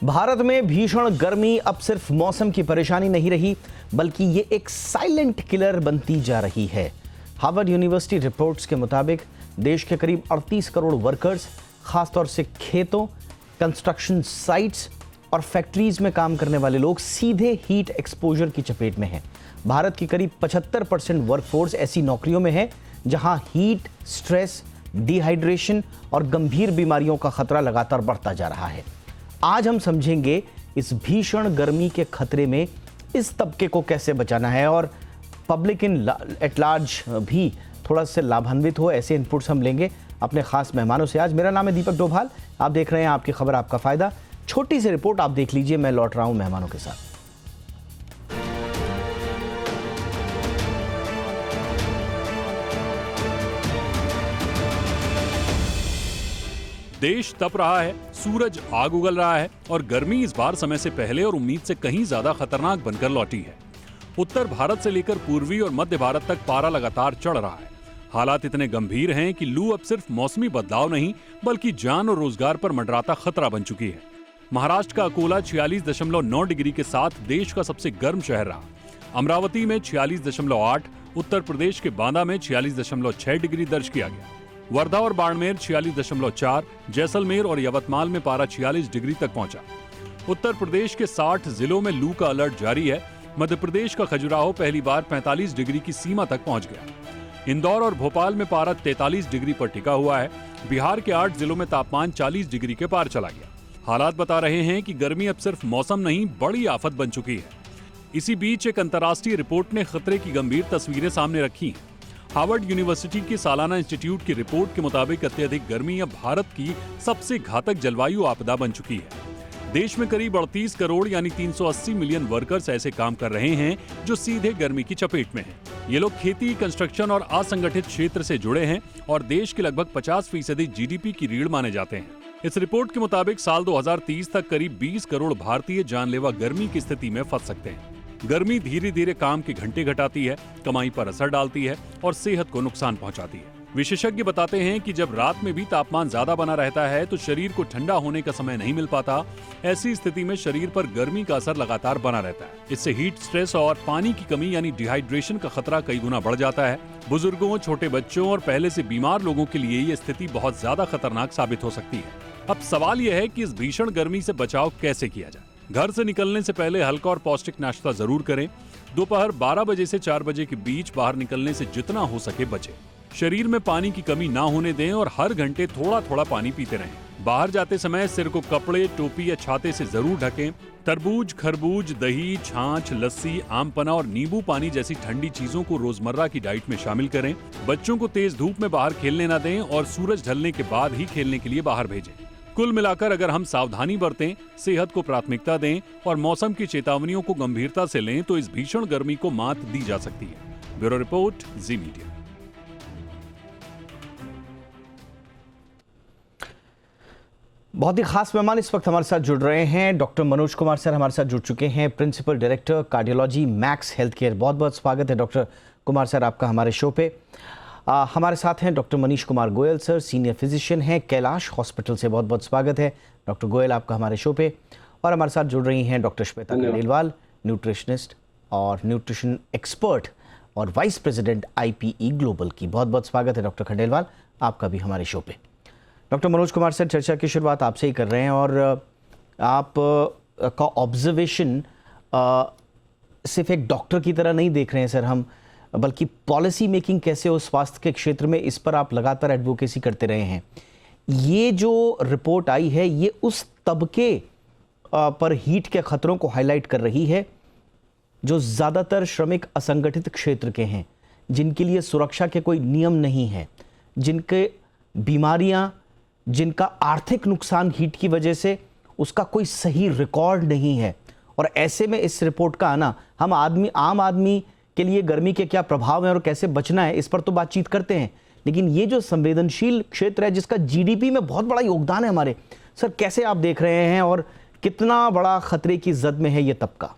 भारत में भीषण गर्मी अब सिर्फ मौसम की परेशानी नहीं रही, बल्कि ये एक साइलेंट किलर बनती जा रही है। हार्वर्ड यूनिवर्सिटी रिपोर्ट्स के मुताबिक देश के करीब 38 करोड़ वर्कर्स, खासतौर से खेतों, कंस्ट्रक्शन साइट्स और फैक्ट्रीज में काम करने वाले लोग सीधे हीट एक्सपोजर की चपेट में हैं। भारत की करीब 75% वर्कफोर्स ऐसी नौकरियों में है जहां हीट स्ट्रेस, डिहाइड्रेशन और गंभीर बीमारियों का खतरा लगातार बढ़ता जा रहा है। आज हम समझेंगे इस भीषण गर्मी के खतरे में इस तबके को कैसे बचाना है और पब्लिक एट लार्ज भी थोड़ा से लाभान्वित हो। ऐसे इनपुट्स हम लेंगे अपने खास मेहमानों से। आज मेरा नाम है दीपक डोभाल, आप देख रहे हैं आपकी खबर आपका फायदा। छोटी सी रिपोर्ट आप देख लीजिए, मैं लौट रहा हूं मेहमानों के साथ। देश तप रहा है, सूरज आग उगल रहा है और गर्मी इस बार समय से पहले और उम्मीद से कहीं ज्यादा खतरनाक बनकर लौटी है। उत्तर भारत से लेकर पूर्वी और मध्य भारत तक पारा लगातार चढ़ रहा है। हालात इतने गंभीर हैं कि लू अब सिर्फ मौसमी बदलाव नहीं, बल्कि जान और रोजगार पर मंडराता खतरा बन चुकी है। महाराष्ट्र का अकोला 46.9 डिग्री के साथ देश का सबसे गर्म शहर रहा। अमरावती में 46.8, उत्तर प्रदेश के बांदा में 46.6 डिग्री दर्ज किया गया। वर्धा और बाड़मेर 46.4, जैसलमेर और यवतमाल में पारा 46 डिग्री तक पहुंचा। उत्तर प्रदेश के 60 जिलों में लू का अलर्ट जारी है। मध्य प्रदेश का खजुराहो पहली बार 45 डिग्री की सीमा तक पहुंच गया। इंदौर और भोपाल में पारा 43 डिग्री पर टिका हुआ है। बिहार के 8 जिलों में तापमान 40 डिग्री के पार चला गया। हालात बता रहे हैं कि गर्मी अब सिर्फ मौसम नहीं, बड़ी आफत बन चुकी है। इसी बीच एक अंतर्राष्ट्रीय रिपोर्ट ने खतरे की गंभीर तस्वीरें सामने रखी हैं। हार्वर्ड यूनिवर्सिटी की सालाना इंस्टीट्यूट की रिपोर्ट के मुताबिक अत्यधिक गर्मी अब भारत की सबसे घातक जलवायु आपदा बन चुकी है। देश में करीब 38 करोड़ यानी 380 मिलियन वर्कर्स ऐसे काम कर रहे हैं जो सीधे गर्मी की चपेट में हैं। ये लोग खेती, कंस्ट्रक्शन और असंगठित क्षेत्र से जुड़े हैं और देश के लगभग 50% जीडीपी की रीढ़ माने जाते हैं। इस रिपोर्ट के मुताबिक साल 2030 तक करीब 20 करोड़ भारतीय जानलेवा गर्मी की स्थिति में फंस सकते हैं। गर्मी धीरे धीरे काम के घंटे घटाती है, कमाई पर असर डालती है और सेहत को नुकसान पहुंचाती है। विशेषज्ञ बताते हैं कि जब रात में भी तापमान ज्यादा बना रहता है तो शरीर को ठंडा होने का समय नहीं मिल पाता। ऐसी स्थिति में शरीर पर गर्मी का असर लगातार बना रहता है। इससे हीट स्ट्रेस और पानी की कमी यानी डिहाइड्रेशन का खतरा कई गुना बढ़ जाता है। बुजुर्गों, छोटे बच्चों और पहले से बीमार लोगों के लिए ये स्थिति बहुत ज्यादा खतरनाक साबित हो सकती है। अब सवाल यह है कि इस भीषण गर्मी से बचाव कैसे किया जाए। घर से निकलने से पहले हल्का और पौष्टिक नाश्ता जरूर करें। दोपहर 12 बजे से 4 बजे के बीच बाहर निकलने से जितना हो सके बचें। शरीर में पानी की कमी ना होने दें और हर घंटे थोड़ा थोड़ा पानी पीते रहें। बाहर जाते समय सिर को कपड़े, टोपी या छाते से जरूर ढकें। तरबूज, खरबूज, दही, छाछ, लस्सी, आम पन्ना और नींबू पानी जैसी ठंडी चीजों को रोजमर्रा की डाइट में शामिल करें। बच्चों को तेज धूप में बाहर खेलने न दें और सूरज ढलने के बाद ही खेलने के लिए बाहर भेजें। कुल मिलाकर अगर हम सावधानी बरतें, सेहत को प्राथमिकता दें और मौसम की चेतावनियों को गंभीरता से लें तो इस भीषण गर्मी को मात दी जा सकती है। ब्यूरो रिपोर्ट, जी मीडिया। बहुत ही खास मेहमान इस वक्त हमारे साथ जुड़ रहे हैं। डॉक्टर मनोज कुमार सर हमारे साथ जुड़ चुके हैं, principal director cardiology Max Healthcare. बहुत बहुत स्वागत है डॉक्टर कुमार सर आपका हमारे शो पे। हमारे साथ हैं doctor Manish Kumar Goyal sir, senior physician हैं कैलाश हॉस्पिटल से। बहुत बहुत स्वागत है डॉक्टर गोयल आपका हमारे शो पे। और हमारे साथ जुड़ रही हैं डॉक्टर श्वेता खंडेलवाल, न्यूट्रिशनिस्ट और न्यूट्रिशन एक्सपर्ट और वाइस प्रेसिडेंट IPE ग्लोबल की। बहुत बहुत स्वागत है डॉक्टर खंडेलवाल आपका भी हमारे शो पे। डॉक्टर मनोज कुमार सर, चर्चा की शुरुआत आपसे ही कर रहे हैं और आप का ऑब्जर्वेशन सिर्फ एक डॉक्टर की तरह नहीं देख रहे हैं सर हम, बल्कि पॉलिसी मेकिंग कैसे हो स्वास्थ्य के क्षेत्र में, इस पर आप लगातार एडवोकेसी करते रहे हैं। ये जो रिपोर्ट आई है ये उस तबके पर हीट के खतरों को हाईलाइट कर रही है जो ज़्यादातर श्रमिक असंगठित क्षेत्र के हैं, जिनके लिए सुरक्षा के कोई नियम नहीं है, जिनके बीमारियां, जिनका आर्थिक नुकसान हीट की वजह से उसका कोई सही रिकॉर्ड नहीं है। और ऐसे में इस रिपोर्ट का आना, हम आम आदमी के लिए गर्मी के क्या प्रभाव हैं और कैसे बचना है इस पर तो बातचीत करते हैं, लेकिन ये जो संवेदनशील क्षेत्र है जिसका GDP में बहुत बड़ा योगदान है हमारे, सर कैसे आप देख रहे हैं और कितना बड़ा खतरे की जद में है ये तबका?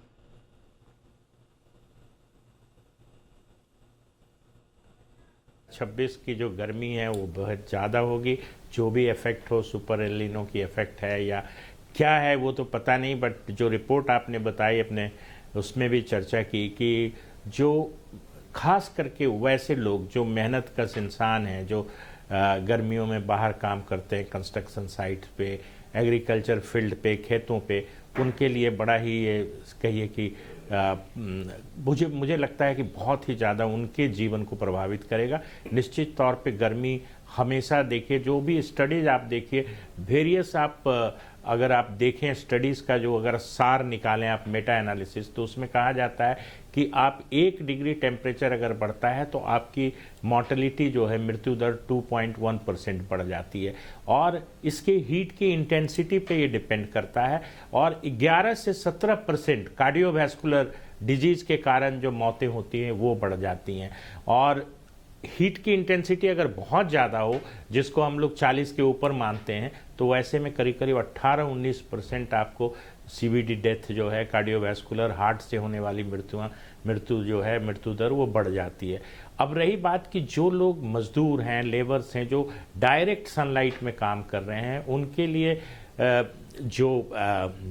26 की जो गर्मी है वो बहुत ज़्यादा होगी। जो भी इफेक्ट हो, सुपर एलिनो की इफेक्ट है या क्या है वो तो पता नहीं, बट जो रिपोर्ट आपने बताई अपने उसमें भी चर्चा की कि जो खास करके वैसे लोग जो मेहनत कश इंसान हैं, जो गर्मियों में बाहर काम करते हैं, कंस्ट्रक्शन साइट पे, एग्रीकल्चर फील्ड पे, खेतों पे, उनके लिए बड़ा ही ये कहिए कि मुझे लगता है कि बहुत ही ज़्यादा उनके जीवन को प्रभावित करेगा। निश्चित तौर पे गर्मी हमेशा देखिए, जो भी स्टडीज़ आप देखिए, वेरियस आप अगर आप देखें स्टडीज़ का जो अगर सार निकालें आप मेटा एनालिसिस, तो उसमें कहा जाता है कि आप 1 डिग्री टेम्परेचर अगर बढ़ता है तो आपकी मॉर्टेलिटी जो है, मृत्यु दर 2.1% बढ़ जाती है। और इसके हीट की इंटेंसिटी पे ये डिपेंड करता है। और 11 से 17% कार्डियोवैस्कुलर डिजीज़ के कारण जो मौतें होती हैं वो बढ़ जाती हैं। और हीट की इंटेंसिटी अगर बहुत ज़्यादा हो, जिसको हम लोग 40 के ऊपर मानते हैं, तो वैसे में करीब करीब 18-19% आपको सीवीडी डेथ जो है, कार्डियोवैस्कुलर हार्ट से होने वाली मृत्यु जो है, मृत्यु दर वो बढ़ जाती है। अब रही बात कि जो लोग मजदूर हैं, लेबर्स हैं, जो डायरेक्ट सनलाइट में काम कर रहे हैं, उनके लिए जो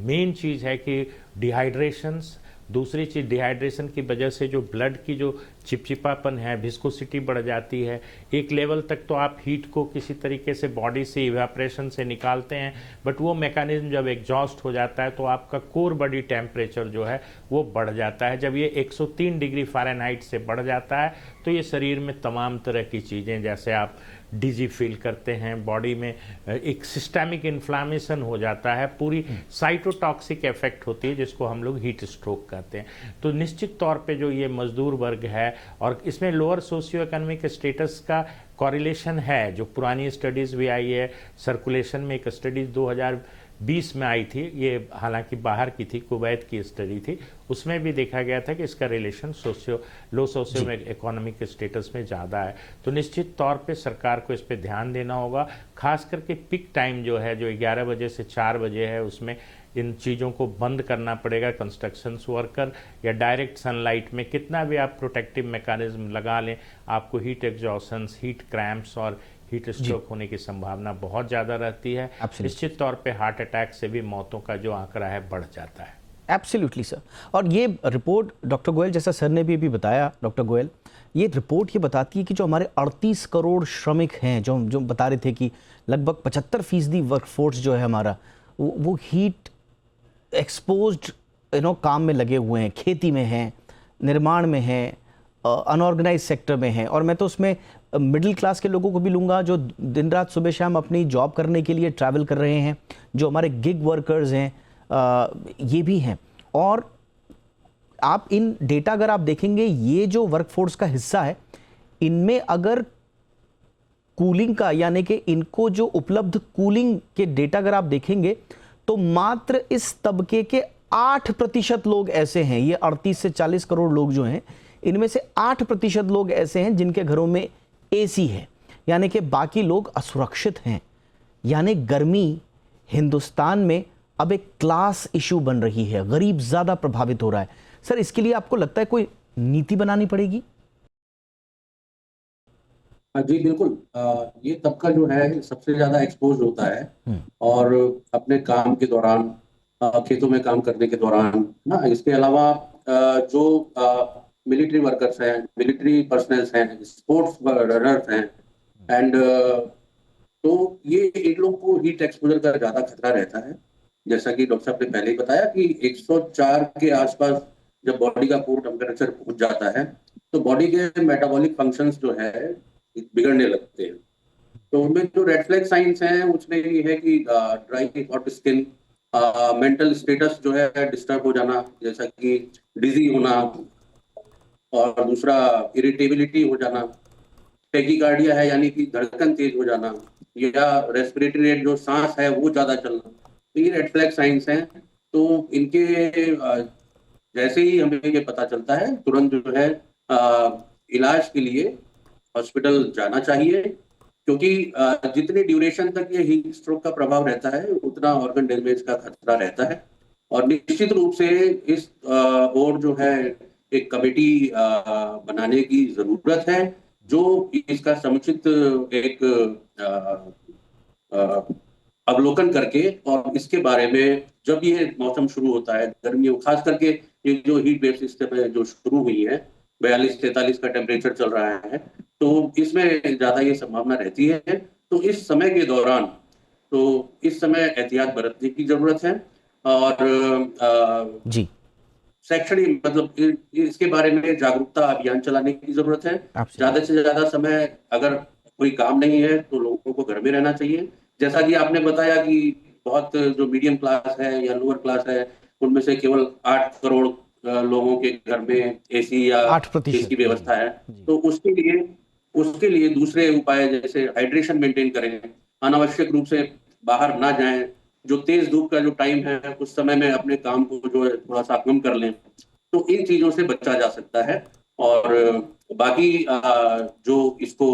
मेन चीज़ है कि डिहाइड्रेशंस, दूसरी चीज़ डिहाइड्रेशन की वजह से जो ब्लड की जो चिपचिपापन है, विस्कोसिटी बढ़ जाती है। एक लेवल तक तो आप हीट को किसी तरीके से बॉडी से इवेपोरेशन से निकालते हैं, बट वो मैकेनिज्म जब एग्जॉस्ट हो जाता है तो आपका कोर बॉडी टेम्परेचर जो है वो बढ़ जाता है। जब ये 103 डिग्री फ़ारेनहाइट से बढ़ जाता है तो ये शरीर में तमाम तरह की चीज़ें, जैसे आप डिजी फील करते हैं, बॉडी में एक सिस्टेमिक इन्फ्लामेशन हो जाता है, पूरी साइटोटॉक्सिक इफेक्ट होती है, जिसको हम लोग हीट स्ट्रोक कहते हैं। तो निश्चित तौर पे जो ये मजदूर वर्ग है, और इसमें लोअर सोशियो इकोनॉमिक स्टेटस का कॉरिलेशन है, जो पुरानी स्टडीज़ भी आई है। सर्कुलेशन में एक स्टडीज़ 2020 में आई थी, ये हालांकि बाहर की थी, कुवैत की स्टडी थी, उसमें भी देखा गया था कि इसका रिलेशन लो सोशियो इकोनॉमिक स्टेटस में ज़्यादा है। तो निश्चित तौर पे सरकार को इस पे ध्यान देना होगा, खास करके पिक टाइम जो है, जो 11 बजे से 4 बजे है, उसमें इन चीज़ों को बंद करना पड़ेगा। कंस्ट्रक्शन वर्कर या डायरेक्ट सनलाइट में कितना भी आप प्रोटेक्टिव मैकेनिज्म लगा लें, आपको हीट एग्जॉशंस, हीट क्रैम्प्स और हीट स्ट्रोक होने की संभावना बहुत ज़्यादा रहती है। निश्चित तौर पे हार्ट अटैक से भी मौतों का जो आंकड़ा है बढ़ जाता है। Absolutely sir. और ये रिपोर्ट डॉक्टर गोयल, जैसा सर ने भी बताया, डॉक्टर गोयल, ये रिपोर्ट ये बताती है कि जो हमारे 38 करोड़ श्रमिक हैं, जो बता रहे थे कि लगभग 75% वर्कफोर्स जो है हमारा, वो हीट एक्सपोज्ड काम में लगे हुए हैं, खेती में हैं, निर्माण में हैं, अनऑर्गेनाइज सेक्टर में हैं। और मैं तो उसमें मिडिल क्लास के लोगों को भी लूँगा, जो दिन रात सुबह शाम अपनी जॉब करने के लिए ट्रैवल कर रहे हैं, जो हमारे गिग वर्कर्स हैं, ये भी हैं। और आप इन डेटा अगर आप देखेंगे, ये जो वर्कफोर्स का हिस्सा है, इनमें अगर कूलिंग का, यानी कि इनको जो उपलब्ध कूलिंग के डेटा अगर आप देखेंगे, तो मात्र इस तबके के 8% लोग ऐसे हैं, ये 38 से 40 करोड़ लोग जो हैं, इनमें से 8% लोग ऐसे हैं जिनके घरों में एसी है, यानी कि बाकी लोग असुरक्षित हैं। यानी गर्मी हिंदुस्तान में अब एक क्लास इशू बन रही है, गरीब ज्यादा प्रभावित हो रहा है। सर, इसके लिए आपको लगता है कोई नीति बनानी पड़ेगी? जी बिल्कुल। ये तबका जो है सबसे ज्यादा एक्सपोज होता है, और अपने काम के दौरान, खेतों में काम करने के दौरान ना। इसके अलावा जो मिलिट्री वर्कर्स हैं, मिलिट्री पर्सनल्स हैं, स्पोर्ट्स रनर्स हैं, एंड तो ये इन लोग को हीट एक्सपोजर का ज्यादा खतरा रहता है। जैसा कि डॉक्टर साहब ने पहले ही बताया कि 104 के आसपास जब बॉडी का कोर टेम्परेचर पहुंच जाता है, तो बॉडी के मेटाबॉलिक फंक्शंस जो है बिगड़ने लगते हैं। तो उनमें जो रेड फ्लैग साइंस हैं, उसमें ये है कि dry hot skin, mental status जो है डिस्टर्ब हो जाना, जैसा कि डिजी होना, और दूसरा इरिटेबिलिटी हो जाना, टेकिकार्डिया है यानी कि धड़कन तेज हो जाना, या रेस्पिरेटरी रेट जो सांस है वो ज्यादा चलना, तो ये रेड फ्लैग साइंस हैं। तो इनके जैसे ही हमें ये पता चलता है, तुरंत जो है इलाज के लिए हॉस्पिटल जाना चाहिए, क्योंकि जितने ड्यूरेशन तक ये हीट स्ट्रोक का प्रभाव रहता है, उतना ऑर्गन डैमेज का खतरा रहता है। और निश्चित रूप से इस और जो है एक कमेटी बनाने की जरूरत है, जो इसका समुचित एक अवलोकन करके, और इसके बारे में जब ये मौसम शुरू होता है गर्मियों, खास करके ये जो हीट वेव्स इस समय जो शुरू हुई है, 42-43 का टेम्परेचर चल रहा है, तो इसमें ज़्यादा ये संभावना रहती है। तो इस समय के दौरान, तो इस समय एहतियात बरतने की ज़रूरत है। और जी, शैक्षणिक मतलब इसके बारे में जागरूकता अभियान चलाने की ज़रूरत है। Absolutely. ज़्यादा से ज़्यादा समय अगर कोई काम नहीं है तो लोगों को घर में रहना चाहिए। जैसा कि आपने बताया कि बहुत जो मीडियम क्लास है या लोअर क्लास है, उनमें से केवल 8 करोड़ लोगों के घर में एसी या फ्रिज 8% की जी, व्यवस्था है। जी, तो उसके लिए दूसरे उपाय जैसे हाइड्रेशन मेंटेन करें, अनावश्यक रूप से बाहर ना जाएँ, जो तेज़ धूप का जो टाइम है, उस समय में अपने काम को जो है थोड़ा-सा कम कर लें। तो इन चीज़ों से बचा जा सकता है। और बाकी जो इसको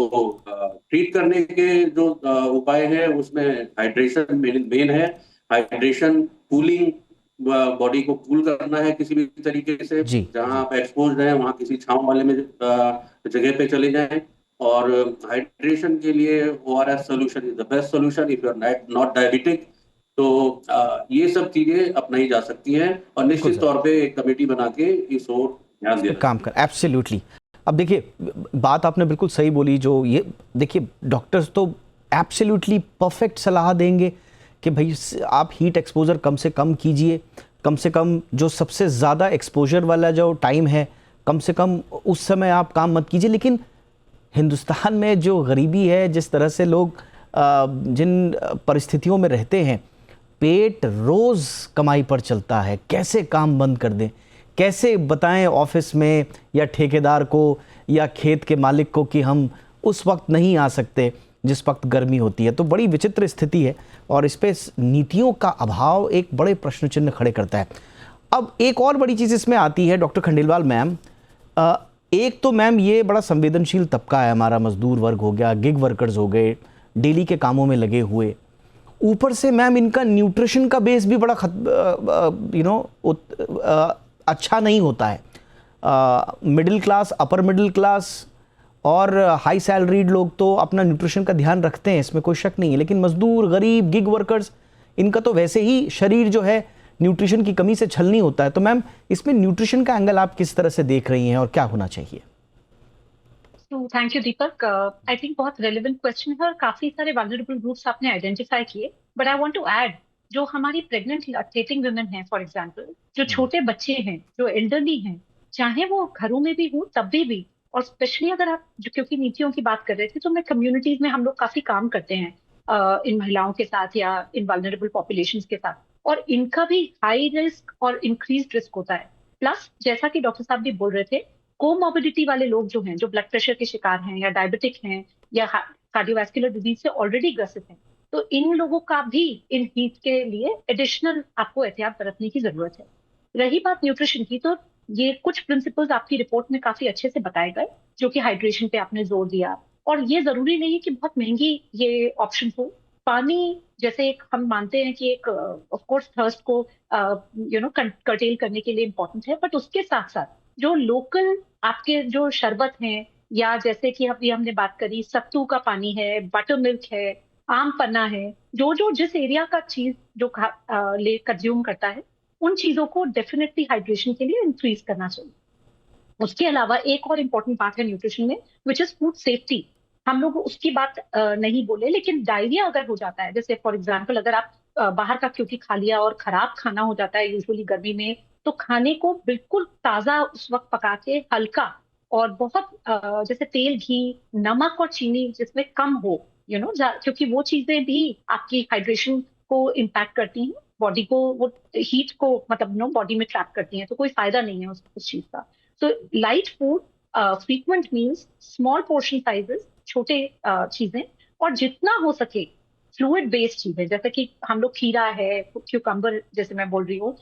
ट्रीट करने के जो उपाय हैं, उसमें हाइड्रेशन मेन मेन है। हाइड्रेशन, कूलिंग, बॉडी को कूल करना है किसी भी तरीके से। जी, जहाँ जी, आप एक्सपोज़्ड हैं, वहाँ किसी छाँव वाले में जगह पे चले जाएँ। और हाइड्रेशन के लिए ORS solution is the best solution if you are not diabetic. तो ये सब चीज़ें अपनाई जा सकती हैं, और बिल्कुल निश्चित सर। तौर पे एक कमेटी बना के इस ओर ध्यान इस पे देना काम चाहिए। कर एब्सोल्युटली। अब देखिए, बात आपने बिल्कुल सही बोली। जो ये देखिए, डॉक्टर्स तो एब्सोल्युटली परफेक्ट सलाह देंगे कि भाई आप हीट एक्सपोजर कम से कम कीजिए, कम से कम जो सबसे ज़्यादा एक्सपोजर वाला जो टाइम है, कम से कम उस समय आप काम मत कीजिए। लेकिन हिंदुस्तान में जो गरीबी है, जिस तरह से लोग जिन परिस्थितियों में रहते हैं, पेट रोज़ कमाई पर चलता है, कैसे काम बंद कर दें? कैसे बताएं ऑफिस में या ठेकेदार को या खेत के मालिक को कि हम उस वक्त नहीं आ सकते जिस वक्त गर्मी होती है? तो बड़ी विचित्र स्थिति है, और इस पे नीतियों का अभाव एक बड़े प्रश्न चिन्ह खड़े करता है। अब एक और बड़ी चीज़ इसमें आती है डॉक्टर खंडेलवाल मैम। एक तो मैम ये बड़ा संवेदनशील तबका है हमारा, मजदूर वर्ग हो गया, गिग वर्कर्स हो गए, डेली के कामों में लगे हुए। ऊपर से मैम इनका न्यूट्रिशन का बेस भी बड़ा अच्छा नहीं होता है। Middle class, upper middle class और हाई सैलरीड लोग तो अपना न्यूट्रिशन का ध्यान रखते हैं, इसमें कोई शक नहीं है। लेकिन मजदूर, गरीब, गिग वर्कर्स, इनका तो वैसे ही शरीर जो है न्यूट्रिशन की कमी से छलनी होता है। तो मैम, इसमें न्यूट्रिशन का एंगल आप किस तरह से देख रही हैं और क्या होना चाहिए? Thank you Deepak. I think बहुत रेलेवेंट क्वेश्चन है और काफी सारे वल्नरेबल ग्रुप्स आपने आइडेंटिफाई किए। But I want to add, जो हमारी प्रेग्नेंट लैक्टेटिंग वुमेन हैं फॉर एग्जांपल, जो छोटे बच्चे हैं, जो एल्डरली हैं, चाहे वो घरों में भी हो तब भी, और स्पेशली अगर आप जो, क्योंकि नीतियों की बात कर रहे थे, तो मैं कम्युनिटीज में हम लोग काफी काम करते हैं इन महिलाओं के साथ या इन वल्नरेबल पॉपुलेशंस के साथ, और इनका भी हाई रिस्क और इंक्रीज रिस्क होता है। प्लस जैसा कि डॉक्टर साहब भी बोल रहे थे, कोमॉर्बिडिटी वाले लोग जो हैं, जो ब्लड प्रेशर के शिकार हैं या डायबिटिक हैं या कार्डियोवैस्कुलर डिजीज से ऑलरेडी ग्रसित हैं, तो इन लोगों का भी इन हीट के लिए एडिशनल आपको एहतियात बरतने की जरूरत है। रही बात न्यूट्रिशन की, तो ये कुछ प्रिंसिपल्स आपकी रिपोर्ट में काफी अच्छे से बताए गए, जो कि हाइड्रेशन पे आपने जोर दिया। और ये जरूरी नहीं है कि बहुत महंगी ये ऑप्शन हो। पानी जैसे एक हम मानते हैं कि एक ऑफ कोर्स थर्स्ट को कर्टेल करने के लिए इंपॉर्टेंट है, बट उसके साथ साथ जो लोकल आपके जो शरबत हैं, या जैसे कि अभी हमने बात करी सत्तू का पानी है, बटर मिल्क है, आम पन्ना है, जो जो जिस एरिया का चीज जो ले कंज्यूम करता है, उन चीजों को डेफिनेटली हाइड्रेशन के लिए इंक्रीज करना चाहिए। उसके अलावा एक और इम्पोर्टेंट बात है न्यूट्रिशन में, विच इज फूड सेफ्टी। हम लोग उसकी बात नहीं बोले, लेकिन डायरिया अगर हो जाता है, जैसे फॉर एग्जाम्पल अगर आप बाहर का क्योंकि खा लिया और खराब खाना हो जाता है यूजुअली गर्मी में, तो खाने को बिल्कुल ताजा उस वक्त पका के हल्का और बहुत जैसे तेल, घी, नमक और चीनी जिसमें कम हो, क्योंकि वो चीजें भी आपकी हाइड्रेशन को इम्पैक्ट करती हैं, बॉडी को वो हीट को मतलब बॉडी में ट्रैप करती हैं, तो कोई फायदा नहीं है उस चीज का। So light food, frequent meals, small portion sizes, छोटे चीजें, और जितना हो सके फ्लूइड बेस्ड चीजें, जैसे कि हम लोग खीरा है, क्यूकम्बर जैसे मैं बोल रही हूँ,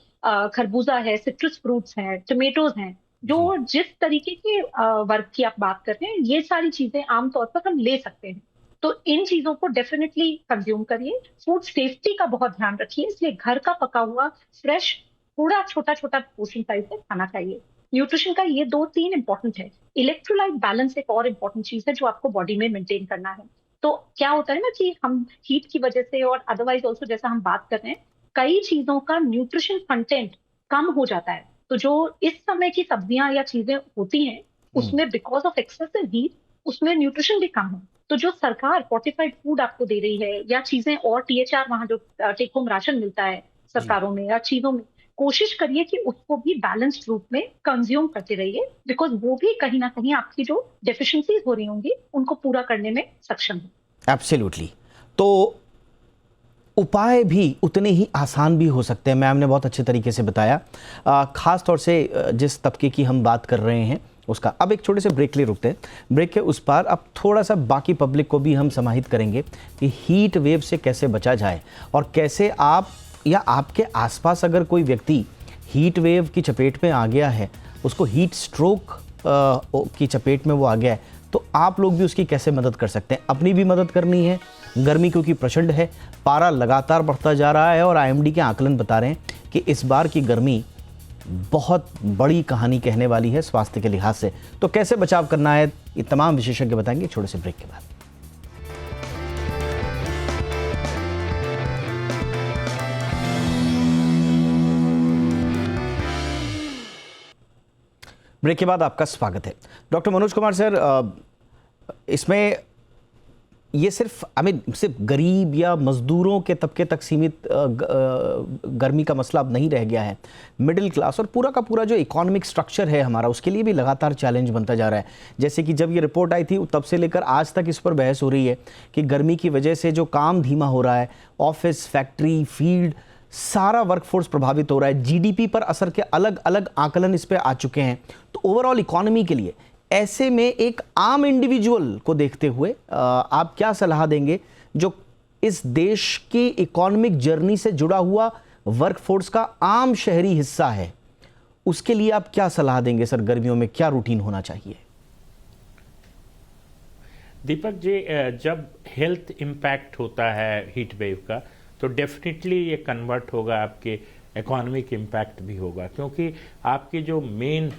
खरबूजा है, सिट्रस फ्रूट्स हैं, टमेटोज हैं, जो जी, जिस तरीके के वर्क की आप बात कर रहे हैं, ये सारी चीजें आमतौर पर हम ले सकते हैं। तो इन चीजों को डेफिनेटली कंज्यूम करिए। फूड सेफ्टी का बहुत ध्यान रखिए, इसलिए घर का पका हुआ फ्रेश थोड़ा छोटा छोटा पोर्शन साइज में खाना चाहिए। न्यूट्रिशन का ये 2-3 इंपॉर्टेंट है। इलेक्ट्रोलाइट बैलेंस एक और इंपॉर्टेंट चीज है जो आपको बॉडी में मेंटेन करना है। तो क्या होता है ना कि हम हीट की वजह से और अदरवाइज ऑल्सो जैसा हम बात कर रहे हैं, कई चीजों का न्यूट्रिशन कंटेंट कम हो जाता है। तो जो इस समय की सब्जियां या चीजें होती हैं उसमें बिकॉज ऑफ एक्सेसिव हीट उसमें न्यूट्रिशन भी कम है। तो जो सरकार फोर्टिफाइड फूड आपको दे रही है या चीजें और THR वहां जो टेक होम राशन मिलता है जी। सरकारों में या चीजों में, कोशिश करिए कि उसको भी बैलेंस्ड रूप में कंज्यूम करते रहिए, बिकॉज वो भी कहीं ना कहीं आपकी जो डेफिशिएंसीज हो रही होंगी उनको पूरा करने में सक्षम है। एब्सोल्युटली। तो उपाय भी उतने ही आसान भी हो सकते हैं, मैम ने बहुत अच्छे तरीके से बताया। खास तौर से जिस तबके की हम बात कर रहे हैं उसका। अब एक छोटे से ब्रेक लिए रुकते हैं। ब्रेक के उस पार अब थोड़ा सा बाकी पब्लिक को भी हम समाहित करेंगे कि हीट वेव से कैसे बचा जाए और कैसे आप या आपके आसपास अगर कोई व्यक्ति हीट वेव की चपेट में आ गया है, उसको हीट स्ट्रोक की चपेट में वो आ गया है, तो आप लोग भी उसकी कैसे मदद कर सकते हैं। अपनी भी मदद करनी है। गर्मी क्योंकि प्रचंड है, पारा लगातार बढ़ता जा रहा है और IMD के आकलन बता रहे हैं कि इस बार की गर्मी बहुत बड़ी कहानी कहने वाली है स्वास्थ्य के लिहाज से। तो कैसे बचाव करना है ये तमाम विशेषज्ञ बताएंगे छोटे से ब्रेक के बाद। ब्रेक के बाद आपका स्वागत है। डॉक्टर मनोज कुमार सर, इसमें ये सिर्फ सिर्फ गरीब या मजदूरों के तबके तक सीमित गर्मी का मसला अब नहीं रह गया है। मिडिल क्लास और पूरा का पूरा जो इकोनॉमिक स्ट्रक्चर है हमारा, उसके लिए भी लगातार चैलेंज बनता जा रहा है। जैसे कि जब ये रिपोर्ट आई थी तब से लेकर आज तक इस पर बहस हो रही है कि गर्मी की वजह से जो काम धीमा हो रहा है, ऑफिस, फैक्ट्री, फील्ड, सारा वर्कफोर्स प्रभावित हो रहा है। GDP पर असर के अलग अलग आकलन इस पे आ चुके हैं। तो ओवरऑल इकोनॉमी के लिए ऐसे में एक आम इंडिविजुअल को देखते हुए आप क्या सलाह देंगे जो इस देश की इकोनॉमिक जर्नी से जुड़ा हुआ वर्कफोर्स का आम शहरी हिस्सा है, उसके लिए आप क्या सलाह देंगे सर? गर्मियों में क्या रूटीन होना चाहिए? दीपक जी, जब हेल्थ इम्पैक्ट होता है हीट वेव का तो डेफिनेटली ये कन्वर्ट होगा आपके इकोनॉमिक इम्पैक्ट भी होगा, क्योंकि आपकी जो मेन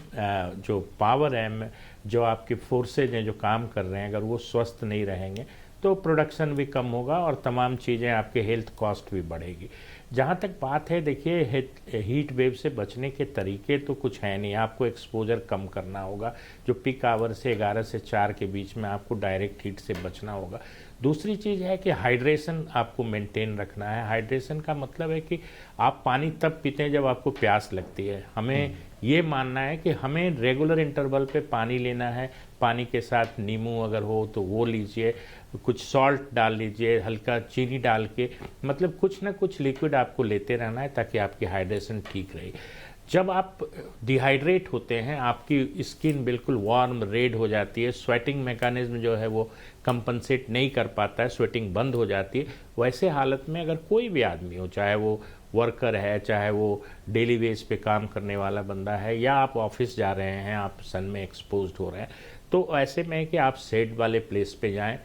जो पावर है, जो आपके फोर्सेज हैं जो काम कर रहे हैं, अगर वो स्वस्थ नहीं रहेंगे तो प्रोडक्शन भी कम होगा और तमाम चीज़ें आपके हेल्थ कॉस्ट भी बढ़ेगी। जहाँ तक बात है, देखिए हीट वेव से बचने के तरीके तो कुछ है नहीं। आपको एक्सपोजर कम करना होगा, जो पीक आवर से 11 से 4 के बीच में आपको डायरेक्ट हीट से बचना होगा। दूसरी चीज़ है कि हाइड्रेशन आपको मेंटेन रखना है। हाइड्रेशन का मतलब है कि आप पानी तब पीते हैं जब आपको प्यास लगती है। हमें ये मानना है कि हमें रेगुलर इंटरवल पे पानी लेना है। पानी के साथ नींबू अगर हो तो वो लीजिए, कुछ सॉल्ट डाल लीजिए, हल्का चीनी डाल के, मतलब कुछ ना कुछ लिक्विड आपको लेते रहना है ताकि आपकी हाइड्रेशन ठीक रहे। जब आप डिहाइड्रेट होते हैं, आपकी स्किन बिल्कुल वार्म रेड हो जाती है, स्वेटिंग मैकेनिज्म जो है वो कंपनसेट नहीं कर पाता है, स्वेटिंग बंद हो जाती है। वैसे हालत में अगर कोई भी आदमी हो, चाहे वो वर्कर है, चाहे वो डेली बेस पे काम करने वाला बंदा है, या आप ऑफिस जा रहे हैं, आप सन में एक्सपोज्ड हो रहे हैं, तो ऐसे में कि आप शेड वाले प्लेस पे जाएं,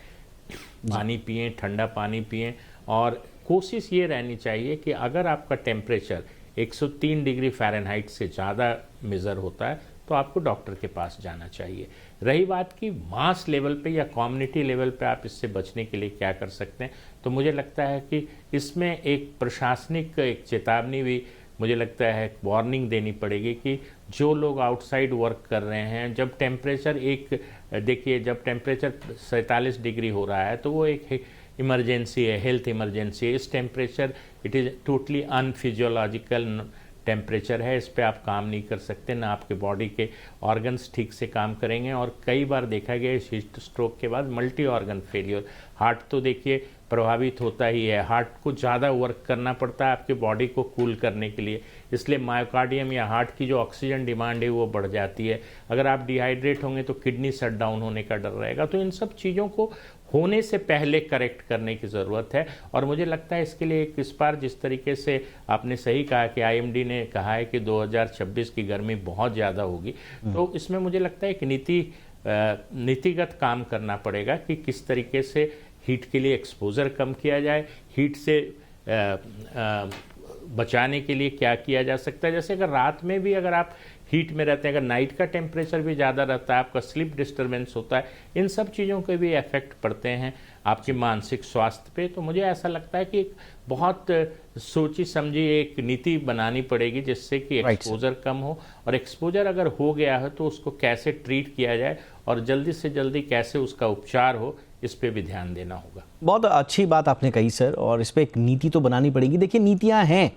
पानी पिएं, ठंडा पानी पिएं। और कोशिश ये रहनी चाहिए कि अगर आपका टेम्परेचर 103 डिग्री फ़ारेनहाइट से ज़्यादा मेज़र होता है तो आपको डॉक्टर के पास जाना चाहिए। रही बात कि मास लेवल पे या कम्युनिटी लेवल पे आप इससे बचने के लिए क्या कर सकते हैं, तो मुझे लगता है कि इसमें एक प्रशासनिक एक चेतावनी भी, मुझे लगता है वार्निंग देनी पड़ेगी कि जो लोग आउटसाइड वर्क कर रहे हैं, जब टेम्परेचर देखिए जब टेम्परेचर 47 डिग्री हो रहा है तो वो एक इमरजेंसी है, हेल्थ इमरजेंसी है। इस temperature it is totally unphysiological temperature है, इस पे आप काम नहीं कर सकते, ना आपके बॉडी के ऑर्गन्स ठीक से काम करेंगे। और कई बार देखा गया है हीट स्ट्रोक के बाद मल्टी ऑर्गन फेलियर, हार्ट तो देखिए प्रभावित होता ही है, हार्ट को ज़्यादा वर्क करना पड़ता है आपके बॉडी को कूल करने के लिए, इसलिए मायोकार्डियम या हार्ट की जो ऑक्सीजन डिमांड है वो बढ़ जाती है। अगर आप डिहाइड्रेट होंगे तो किडनी शट डाउन होने का डर रहेगा। तो इन सब चीज़ों को होने से पहले करेक्ट करने की ज़रूरत है। और मुझे लगता है इसके लिए इस बार जिस तरीके से आपने सही कहा कि IMD ने कहा है कि 2026 की गर्मी बहुत ज़्यादा होगी, तो इसमें मुझे लगता है कि नीतिगत काम करना पड़ेगा कि किस तरीके से हीट के लिए एक्सपोजर कम किया जाए, हीट से बचाने के लिए क्या किया जा सकता है। जैसे अगर रात में भी अगर आप हीट में रहते हैं, अगर नाइट का टेम्परेचर भी ज़्यादा रहता है, आपका स्लीप डिस्टर्बेंस होता है, इन सब चीज़ों के भी इफेक्ट पड़ते हैं। आपके मानसिक स्वास्थ्य पे। तो मुझे ऐसा लगता है कि एक बहुत सोची समझी एक नीति बनानी पड़ेगी जिससे कि Right, एक्सपोजर कम हो, और एक्सपोजर अगर हो गया है तो उसको कैसे ट्रीट किया जाए और जल्दी से जल्दी कैसे उसका उपचार हो, इस पे भी ध्यान देना होगा। बहुत अच्छी बात आपने कही सर, और इस पे एक नीति तो बनानी पड़ेगी। देखिए नीतियां हैं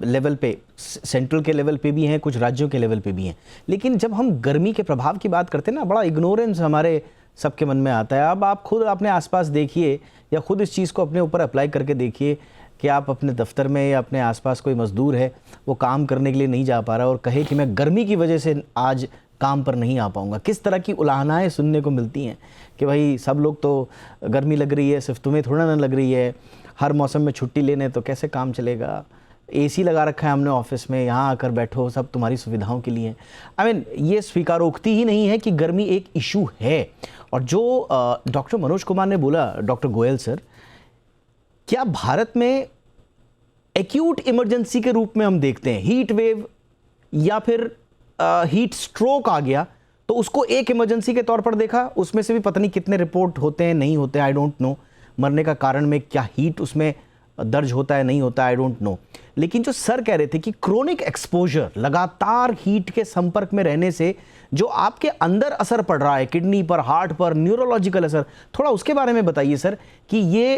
लेवल पे, सेंट्रल के लेवल पे भी हैं, कुछ राज्यों के लेवल पे भी हैं, लेकिन जब हम गर्मी के प्रभाव की बात करते हैं ना, बड़ा इग्नोरेंस हमारे सबके मन में आता है। अब आप खुद अपने आसपास देखिए, या खुद इस चीज़ को अपने ऊपर अप्लाई करके देखिए कि आप अपने दफ्तर में या अपने आसपास कोई मजदूर है, वो काम करने के लिए नहीं जा पा रहा और कहे कि मैं गर्मी की वजह से आज काम पर नहीं आ पाऊंगा। किस तरह की उलाहनाएं सुनने को मिलती हैं कि भाई सब लोग तो गर्मी लग रही है, सिर्फ तुम्हें थोड़ा ना लग रही है, हर मौसम में छुट्टी लेने तो कैसे काम चलेगा, एसी लगा रखा है हमने ऑफिस में, यहाँ आकर बैठो, सब तुम्हारी सुविधाओं के लिए। आई मीन ये स्वीकारोक्ति ही नहीं है कि गर्मी एक इशू है। और जो डॉक्टर मनोज कुमार ने बोला, डॉक्टर गोयल सर, क्या भारत में एक्यूट इमरजेंसी के रूप में हम देखते हैं हीट वेव या फिर हीट स्ट्रोक आ गया तो उसको एक इमरजेंसी के तौर पर देखा, उसमें से भी पता नहीं कितने रिपोर्ट होते हैं, नहीं होते, आई डोंट नो, मरने का कारण में क्या हीट उसमें दर्ज होता है नहीं होता, आई डोंट नो। लेकिन जो सर कह रहे थे कि क्रोनिक एक्सपोजर, लगातार हीट के संपर्क में रहने से जो आपके अंदर असर पड़ रहा है, किडनी पर, हार्ट पर, न्यूरोलॉजिकल असर, थोड़ा उसके बारे में बताइए सर कि ये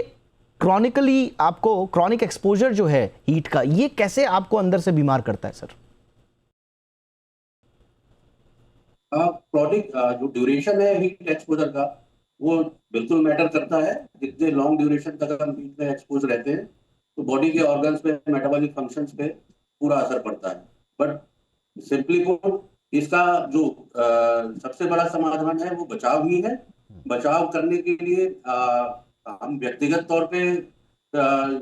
क्रॉनिकली आपको, क्रॉनिक एक्सपोजर जो है हीट का, ये कैसे आपको अंदर से बीमार करता है सर? क्रॉनिक जो ड्यूरेशन है हीट एक्सपोजर का, वो बिल्कुल मैटर करता है। जितने लॉन्ग ड्यूरेशन तक हम हीट में एक्सपोज रहते हैं तो बॉडी के ऑर्गन्स पे, मेटाबॉलिक फंक्शंस पे पूरा असर पड़ता है। बट सिंपली पुट, इसका जो सबसे बड़ा समाधान है वो बचाव ही है। बचाव करने के लिए हम व्यक्तिगत तौर पे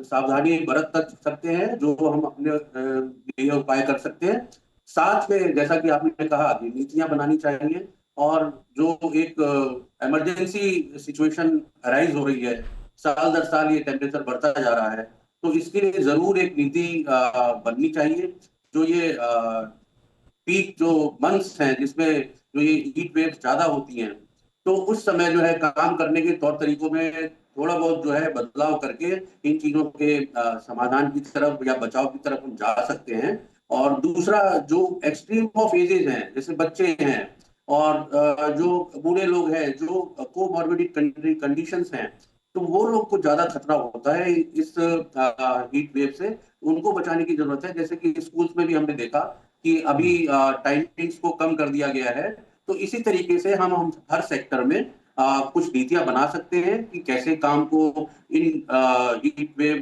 सावधानी बरत सकते हैं, जो हम अपने लिए उपाय कर सकते हैं। साथ में जैसा कि आपने कहा कि नीतियां बनानी चाहिए, और जो एक इमरजेंसी सिचुएशन अराइज हो रही है, साल दर साल ये टेम्परेचर बढ़ता जा रहा है, तो इसके लिए जरूर एक नीति बननी चाहिए। जो ये पीक जो मंथ्स हैं जिसमें जो ये हीट वेव ज्यादा होती हैं, तो उस समय जो है काम करने के तौर तरीकों में थोड़ा बहुत जो है बदलाव करके इन चीजों के समाधान की तरफ या बचाव की तरफ हम जा सकते हैं। और दूसरा, जो एक्सट्रीम ऑफ एजेस हैं, जैसे बच्चे हैं और जो बूढ़े लोग हैं, जो कोमॉर्बिडिटी कंडीशंस हैं, तो वो लोग को ज्यादा खतरा होता है इस हीट वेव से। उनको बचाने की जरूरत है। जैसे कि स्कूल्स में भी हमने देखा कि अभी टाइमिंग्स को कम कर दिया गया है। तो इसी तरीके से हम हर सेक्टर में कुछ नीतियां बना सकते हैं कि कैसे काम को इन हीट वेव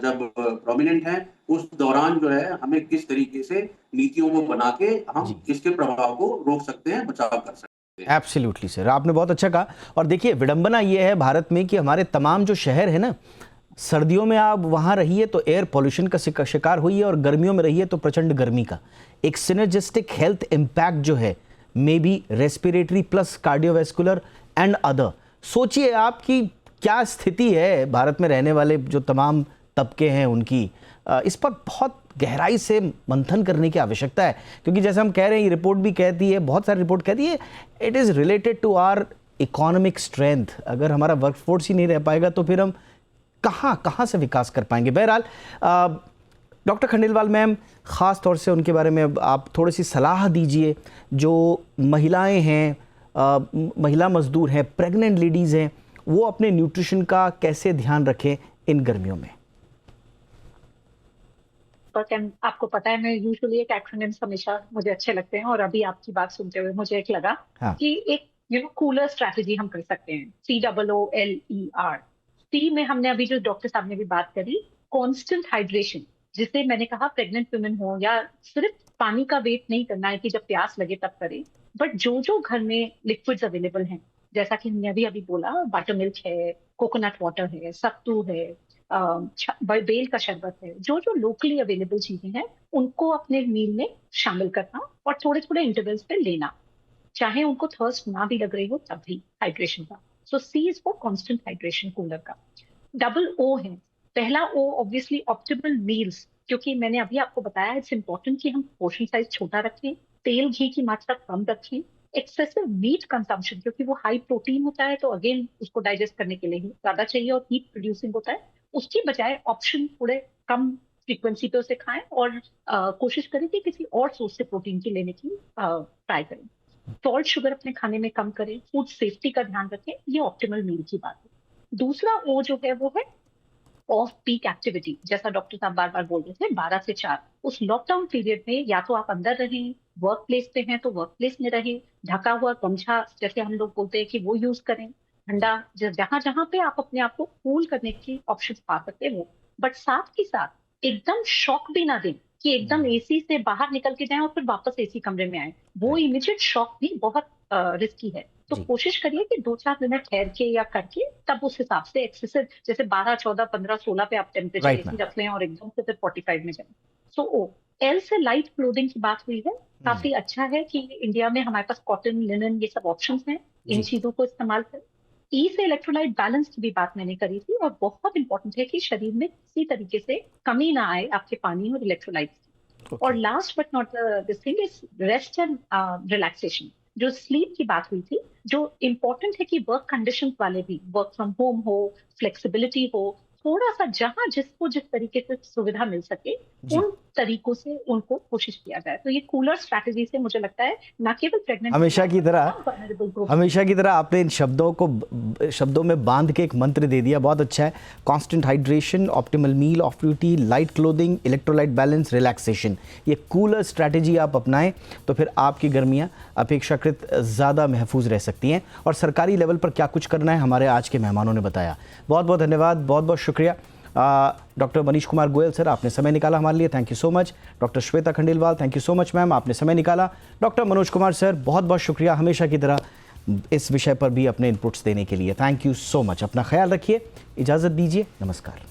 जब प्रोमिनेंट है उस दौरान जो है हमें किस तरीके से नीतियों को बना के हम इसके प्रभाव को रोक सकते हैं, बचाव कर सकते हैं। एब्सोल्युटली सर, आपने बहुत अच्छा कहा। और देखिए विडंबना ये है भारत में कि हमारे तमाम जो शहर है ना, सर्दियों में आप वहाँ रहिए तो एयर पॉल्यूशन का शिकार हुई है, और गर्मियों में रहिए तो प्रचंड गर्मी का एक सिनर्जिस्टिक हेल्थ इम्पैक्ट जो है, may be respiratory plus cardiovascular and other. सोचिए आप कि क्या स्थिति है भारत में रहने वाले जो तमाम तबके हैं उनकी। इस पर बहुत गहराई से मंथन करने की आवश्यकता है, क्योंकि जैसे हम कह रहे हैं, ये रिपोर्ट भी कहती है, बहुत सारी रिपोर्ट कहती है, it is related to our economic strength. अगर हमारा वर्कफोर्स ही नहीं रह पाएगा तो फिर हम कहाँ से विकास कर पाएंगे। बहरहाल डॉक्टर खंडेलवाल मैम, ख़ास तौर से उनके बारे में आप थोड़ी सी सलाह दीजिए। जो महिलाएं हैं, महिला मजदूर हैं, प्रेग्नेंट लेडीज़ हैं, वो अपने न्यूट्रिशन का कैसे ध्यान रखें इन गर्मियों में? आपको पता है मैं यूजुअली एक एक्रोनिम्स हमेशा मुझे अच्छे लगते हैं, और अभी आपकी बात सुनते हुए मुझे एक लगा कि एक कूलर स्ट्रैटेजी हम कर सकते हैं। COOLER। सी में हमने अभी जो डॉक्टर साहब ने भी बात करी, कांस्टेंट हाइड्रेशन, जिसे मैंने कहा प्रेग्नेंट वुमेन हो या सिर्फ पानी का वेट नहीं करना है कि जब प्यास लगे तब करें, बट जो घर में लिक्विड्स अवेलेबल हैं, जैसा कि हमने अभी बोला, बटर मिल्क है, कोकोनट वाटर है, सत्तू है, बेल का शरबत है, जो लोकली अवेलेबल चीजें हैं उनको अपने मील में शामिल करना और थोड़े थोड़े इंटरवल्स पे लेना, चाहे उनको थर्स्ट ना भी लग रही हो तब भी, हाइड्रेशन का। So C is for constant hydration, cooler का। O है, पहला O ऑब्वियसली ऑप्टिमल मील्स, क्योंकि मैंने अभी आपको बताया इट्स इंपॉर्टेंट कि हम पोर्शन साइज छोटा रखें, तेल घी की मात्रा कम रखें, एक्सेसिव मीट कंजम्पशन, क्योंकि वो हाई प्रोटीन होता है तो अगेन उसको डाइजेस्ट करने के लिए ही ज्यादा चाहिए और हीट प्रोड्यूसिंग होता है, उसकी बजाय ऑप्शन थोड़े कम फ्रीक्वेंसी पे उसे खाएं और कोशिश करें कि किसी और सोर्स से प्रोटीन की लेने की ट्राई करें। सॉल्ट शुगर अपने खाने में कम करें, फूड सेफ्टी का ध्यान रखें, ये ऑप्टिमल मील की बात है। दूसरा ओ जो है वो है ऑफ पीक एक्टिविटी, जैसा डॉक्टर साहब बार बार बोल रहे थे 12 से 4, उस लॉकडाउन पीरियड में या तो आप अंदर रहें, वर्क प्लेस पे हैं तो वर्क प्लेस में रहें, ढका हुआ गमछा जैसे हम लोग बोलते हैं कि वो यूज करें, ठंडा जहां जहां पे आप अपने आप को कूल करने की ऑप्शन पा सकते हैं वो, बट साथ ही साथ एकदम शॉक भी ना दें कि एकदम एसी से बाहर निकल के जाएं और फिर वापस एसी कमरे में आए, वो इमीडिएट शॉक भी बहुत रिस्की है। तो जी। कोशिश करिए कि 2-4 मिनट ठहर के या करके तब उस हिसाब से एक्सेसिव जैसे 12, 14, 15, 16 पे आप टेम्परेचर Right, एसी ma'am. रख लें और एकदम से फिर 45 में जाएं। सो ओ एल से लाइट क्लोथिंग की बात हुई है, काफी अच्छा है कि इंडिया में हमारे पास कॉटन, लिनन ये सब ऑप्शंस हैं, इन जी। चीजों को इस्तेमाल करें। ई से इलेक्ट्रोलाइट बैलेंस की भी बात मैंने करी थी और बहुत इंपॉर्टेंट है कि शरीर में किसी तरीके से कमी ना आए आपके पानी और इलेक्ट्रोलाइट की। और last but not this thing is rest and relaxation. जो स्लीप की बात हुई थी, जो इम्पोर्टेंट है कि वर्क कंडीशंस वाले भी, वर्क फ्रॉम होम हो, फ्लेक्सिबिलिटी हो, थोड़ा सा जहां जिसको जिस तरीके से सुविधा मिल सके उन तरीकों से उनको कोशिश किया जाए। तो ये कूलर स्ट्रैटेजी से मुझे लगता है न केवल प्रेग्नेंट हमेशा की तरह आपने इन शब्दों में बांध के एक मंत्र दे दिया, बहुत अच्छा है। Constant hydration, optimal meal, off duty, light clothing, electrolyte balance, relaxation, ये कूलर स्ट्रैटेजी आप अपनाएं तो फिर आपकी गर्मियां अपेक्षाकृत ज़्यादा महफूज रह सकती हैं। और सरकारी लेवल पर क्या कुछ करना है हमारे आज के मेहमानों ने बताया। बहुत बहुत धन्यवाद, बहुत बहुत शुक्रिया। डॉक्टर मनीष कुमार गोयल सर, आपने समय निकाला हमारे लिए, thank you so much. Doctor Shweta Khandelwal, thank you so much ma'am, आपने समय निकाला। डॉक्टर मनोज कुमार सर, बहुत बहुत शुक्रिया हमेशा की तरह इस विषय पर भी अपने इनपुट्स देने के लिए, थैंक यू सो मच। अपना ख्याल रखिए, इजाज़त दीजिए, नमस्कार।